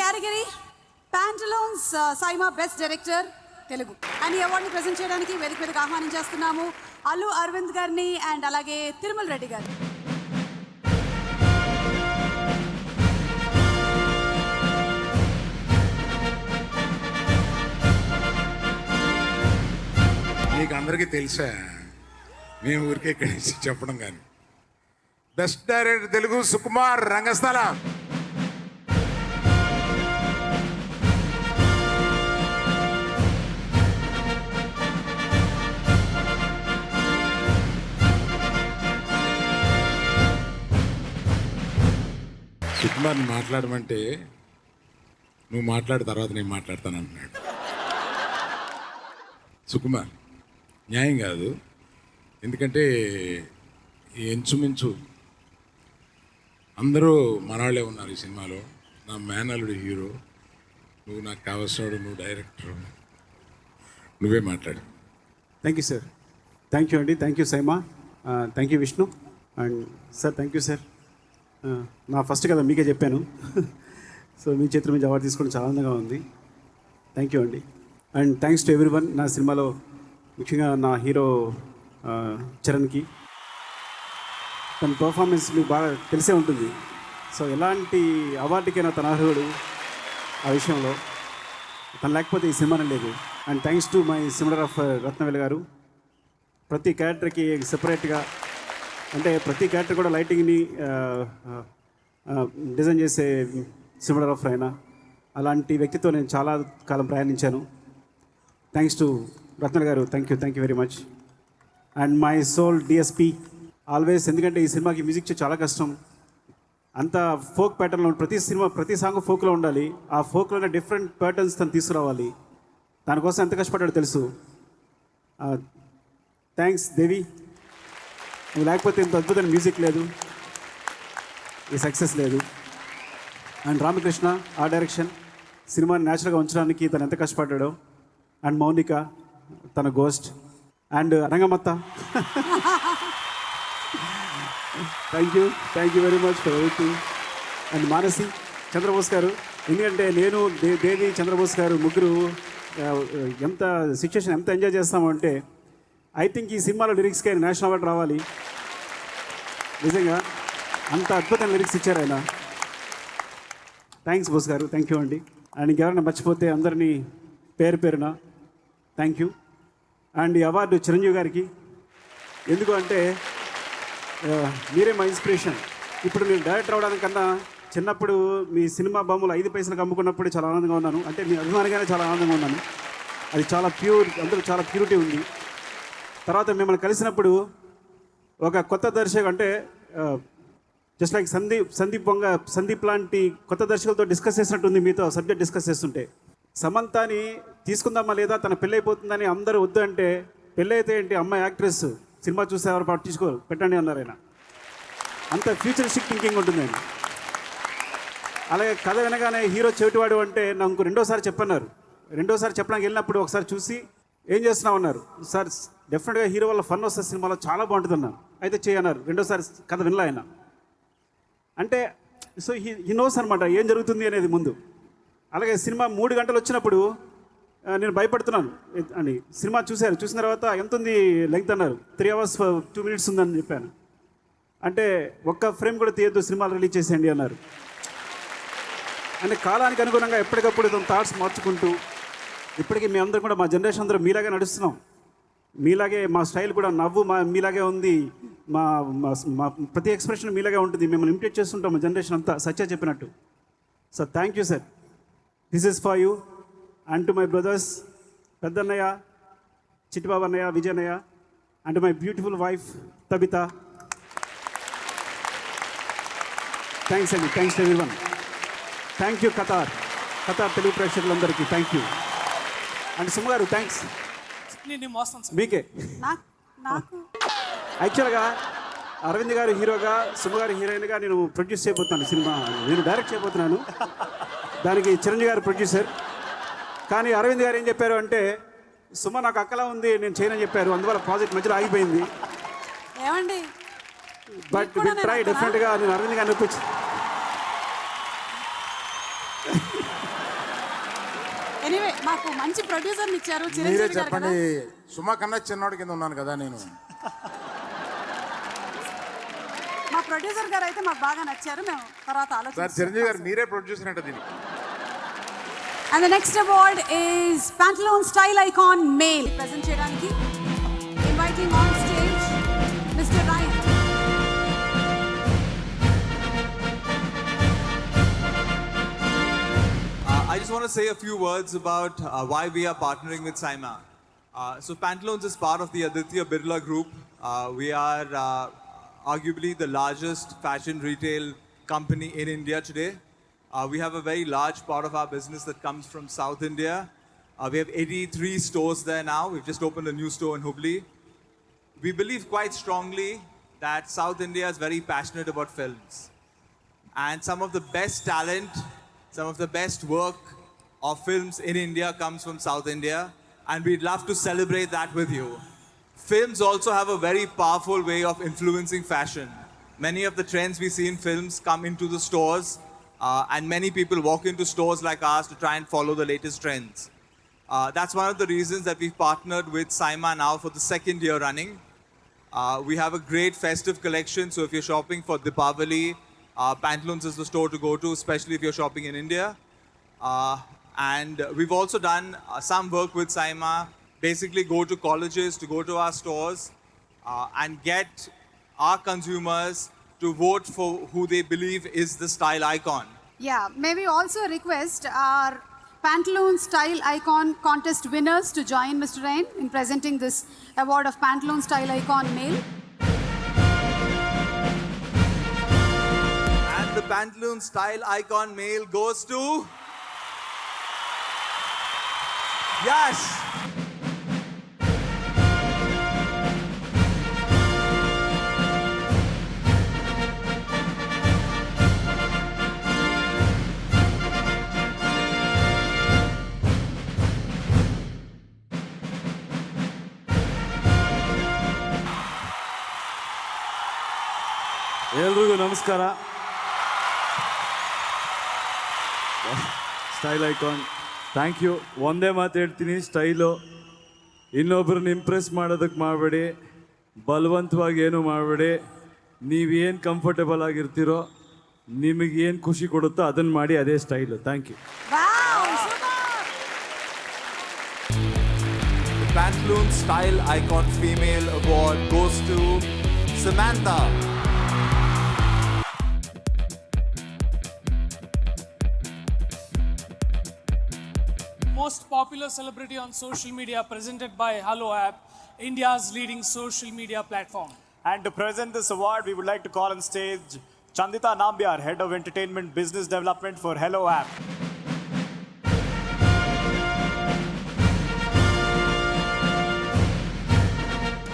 Category Pantaloons SIIMA best director Telugu అని అవార్డుని present చేయడానికి వేదిక మీదకి ఆహ్వానించేస్తున్నాము అల్లు అరవింద్ గారిని అండ్ అలాగే తిరుమల రెడ్డి గారిని. మీకు అందరికీ తెలుసా, మేము ఊరికే ఇక్కడి నుంచి చెప్పడం కానీ. బెస్ట్ డైరెక్టర్ తెలుగు సుకుమార్ రంగస్థలం. సుకుమార్ని మాట్లాడమంటే నువ్వు మాట్లాడిన తర్వాత నేను మాట్లాడతాను అంటున్నాడు. సుకుమార్ న్యాయం కాదు, ఎందుకంటే ఇంచుమించు అందరూ మనవాళ్ళే ఉన్నారు ఈ సినిమాలో. నా మేనల్లుడు హీరో, నువ్వు నాకు కావాల్సినాడు, నువ్వు డైరెక్టర్, నువ్వే మాట్లాడు. Thank you sir. Thank you అండి. Thank you SIIMA. Thank you Vishnu. And sir thank you sir. నా ఫస్ట్ కదా మీకే చెప్పాను. సో మీ చేతుల మీద అవార్డు తీసుకోవడం చాలా ఆనందంగా ఉంది. థ్యాంక్ యూ అండి. And thanks to every one. నా సినిమాలో ముఖ్యంగా నా హీరో చరణ్కి తన పర్ఫార్మెన్స్ మీకు బాగా తెలిసే ఉంటుంది. సో ఎలాంటి అవార్డుకైనా తన అర్హుడు ఆ విషయంలో. తను లేకపోతే ఈ సినిమానే లేదు. And thanks to my cinematographer Rathnavelu గారు. ప్రతి క్యారెక్టర్కి సెపరేట్గా, అంటే ప్రతి క్యారెక్టర్ కూడా లైటింగ్ని డిజైన్ చేసే సినిమాటోగ్రాఫర్ అయినా అలాంటి వ్యక్తితో నేను చాలా కాలం ప్రయాణించాను. థ్యాంక్స్ టు రత్న గారు. Thank you very much. And my soul DSP always, ఎందుకంటే ఈ సినిమాకి మ్యూజిక్ చాలా కష్టం. అంత ఫోక్ ప్యాటర్న్లో ప్రతి సాంగ్ ఫోక్లో ఉండాలి. ఆ ఫోక్లోనే డిఫరెంట్ ప్యాటర్న్స్ తను తీసుకురావాలి. దానికోసం ఎంత కష్టపడ్డాడో తెలుసు. థ్యాంక్స్ దేవి, నువ్వు లేకపోతే ఇంత అద్భుతమైన మ్యూజిక్ లేదు, ఈ సక్సెస్ లేదు. అండ్ రామకృష్ణ ఆ డైరెక్షన్, సినిమాని న్యాచురల్గా ఉంచడానికి తను ఎంత కష్టపడ్డాడో. అండ్ మౌనిక తన ghost. And Rangamatta, thank you very much for everything. And Manasi, Chandrabose garu, ఎందుకంటే నేను దేవి చంద్రబోస్ గారు ముగ్గురు ఎంత సిచ్యువేషన్ ఎంత ఎంజాయ్ చేస్తామంటే ఐ థింక్ ఈ సినిమాలో లిరిక్స్కి నేషనల్ అవార్డు రావాలి. నిజంగా అంత అద్భుతమైన లిరిక్స్ ఇచ్చారు ఆయన. థ్యాంక్స్ బోస్ గారు. థ్యాంక్ యూ అండి. అండ్ ఇంకెవరైనా మర్చిపోతే అందరినీ పేరున థ్యాంక్ యూ. అండ్ ఈ అవార్డు చిరంజీవి గారికి. ఎందుకు అంటే మీరే మా ఇన్స్పిరేషన్. ఇప్పుడు నేను డైరెక్టర్ అవడానికన్నా చిన్నప్పుడు మీ సినిమా బొమ్మలు 5 పైసలకు అమ్ముకున్నప్పుడు చాలా ఆనందంగా ఉన్నాను. అంటే మీ అభిమానిగానే చాలా ఆనందంగా ఉన్నాను. అది చాలా ప్యూర్, అందరూ చాలా ప్యూరిటీ ఉంది. తర్వాత మిమ్మల్ని కలిసినప్పుడు ఒక కొత్త దర్శకుడు, అంటే జస్ట్ లైక్ సందీప్ లాంటి కొత్త దర్శకులతో డిస్కస్ చేసినట్టుంది. మీతో సబ్జెక్ట్ డిస్కస్ చేస్తుంటే సమంతాని తీసుకుందామా లేదా, తన పెళ్ళి అయిపోతుందని అందరూ వద్దు అంటే, పెళ్ళి అయితే ఏంటి, అమ్మాయి యాక్ట్రెస్, సినిమా చూస్తే ఎవరు పట్టించుకోరు, పెట్టండి అన్నారు ఆయన. అంత ఫ్యూచరిస్టిక్ థింకింగ్ ఉంటుంది ఆయన. అలాగే కథ వినగానే హీరో చెవిటివాడు అంటే నాకు రెండోసారి చెప్పడానికి వెళ్ళినప్పుడు ఒకసారి చూసి ఏం చేస్తున్నావు అన్నారు. సార్ డెఫినెట్గా హీరో వల్ల ఫన్ వస్తుంది, సినిమాలో చాలా బాగుంటుంది అన్నారు. అయితే చేయన్నారు. రెండోసారి కథ వినలా ఆయన. అంటే సో హీ నోస్ అనమాట ఏం జరుగుతుంది అనేది ముందు. అలాగే సినిమా 3 గంటలు వచ్చినప్పుడు నేను భయపడుతున్నాను అని. సినిమా చూసిన తర్వాత ఎంత ఉంది లెంగ్త్ అన్నారు. 3 hours 2 minutes ఉందని చెప్పాను. అంటే ఒక్క ఫ్రేమ్ కూడా తీయద్దు, సినిమాలు రిలీజ్ చేసేయండి అన్నారు. అంటే కాలానికి అనుగుణంగా ఎప్పటికప్పుడు తన థాట్స్ మార్చుకుంటూ, ఇప్పటికీ మేమందరం కూడా మా జనరేషన్ అందరూ మీలాగే నడుస్తున్నాం. మీలాగే మా స్టైల్ కూడా నవ్వు మీలాగే ఉంది. మా ప్రతి ఎక్స్ప్రెషన్ మీలాగే ఉంటుంది. మిమ్మల్ని ఇమిటేట్ చేస్తుంటాం మా జనరేషన్ అంతా, సత్య చెప్పినట్టు. So thank you sir. This is for you and to my brothers, పెద్దన్నయ్య, చిట్టిబాబు అన్నయ్య, విజయన్నయ్య, and my beautiful wife Tabitha. Thanks అండి. Thanks to everyone. Thank you Qatar Telugu ప్రేక్షకులందరికీ థ్యాంక్ యూ. అండ్ సుమ గారు థ్యాంక్స్ మీకే. యాక్చువల్గా అరవింద్ గారు హీరోగా, సుమ గారు హీరోయిన్గా నేను ప్రొడ్యూస్ చేయబోతున్నాను సినిమా, నేను డైరెక్ట్ చేయబోతున్నాను. దానికి చిరంజీవి గారు ప్రొడ్యూసర్. కానీ అరవింద్ గారు ఏం చెప్పారు అంటే, సుమ నాకు అక్కలా ఉంది, నేను చేయనని చెప్పారు. అందువల్ల ప్రాజెక్ట్ మధ్యలో ఆగిపోయింది. బట్ విల్ ట్రై డెఫినెట్గా. నేను అరవింద్ గారిని ఒప్పించి ఎనీవే మాకు మంచి ప్రొడ్యూసర్ని ఇచ్చారు మీరే చిరంజీవి గారు చెప్పండి కదా. సుమా కన్నా చిన్నవాడి కింద ఉన్నాను కదా నేను. మా ప్రొడ్యూసర్ గారు అయితే మాకు బాగా నచ్చారు. మేము తర్వాత సార్ చిరంజీవి గారు ఆలోచించాం. మీరే ప్రొడ్యూసర్ అంట దీనికి. And the next award is Pantaloons Style Icon Male. Present చేయడానికి inviting on stage Mr. Ryan. I just want to say a few words about why we are partnering with Saima. So Pantaloons is part of the Aditya Birla Group. We are arguably the largest fashion retail company in India today. We have a very large part of our business that comes from South India. We have 83 stores there now. We've just opened a new store in Hubli. We believe quite strongly that South India is very passionate about films. And some of the best talent, some of the best work of films in India comes from South India. And we'd love to celebrate that with you. Films also have a very powerful way of influencing fashion. Many of the trends we see in films come into the stores. And many people walk into stores like ours to try and follow the latest trends. That's one of the reasons that we've partnered with Saima now for the second year running. We have a great festive collection, so if you're shopping for Deepavali, Pantaloons is the store to go to, especially if you're shopping in India. And we've also done some work with Saima, basically go to colleges, to go to our stores, and get our consumers to vote for who they believe is the style icon. Yeah, may we also request our Pantaloons Style Icon contest winners to join Mr. Ryan in presenting this award of Pantaloons Style Icon Male. And the Pantaloons Style Icon Male goes to Yash. ಎಲ್ರಿಗೂ ನಮಸ್ಕಾರ. Style icon thank you. ಒಂದೇ ಮಾತು ಹೇಳ್ತೀನಿ, style ಇನ್ನೊಬ್ರನ್ನ Impress ಮಾಡೋದಕ್ಕೆ ಮಾಡಬೇಡಿ, ಬಲವಂತವಾಗಿ ಏನು ಮಾಡಬೇಡಿ. ನೀವೇನು ಕಂಫರ್ಟಬಲ್ ಆಗಿರ್ತೀರೋ, ನಿಮಗೇನು ಖುಷಿ ಕೊಡುತ್ತೋ ಅದನ್ನು ಮಾಡಿ, ಅದೇ style. Thank you. Wow, super! The Pantaloons Style Icon Female Award goes to Samantha. Most popular celebrity on social media presented by Hello App, India's leading social media platform. And to present this award, we would like to call on stage Chandita Nambiar, Head of Entertainment Business Development for Hello App.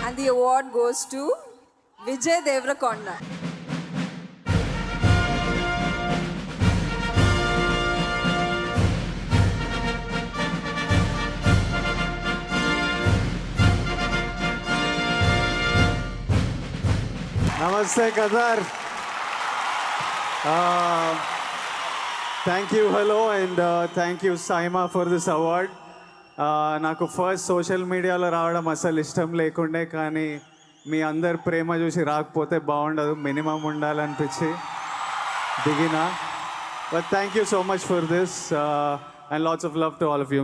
And the award goes to Vijay Devrakonda. నమస్తే కదర్. Thank you hello and thank you SIIMA for this award. నాకు first social మీడియాలో రావడం అసలు ఇష్టం లేకుండే, కానీ మీ అందరు ప్రేమ చూసి రాకపోతే బాగుండదు, మినిమం ఉండాలనిపించి దిగిన. But thank you so much for this and lots of love to all of you.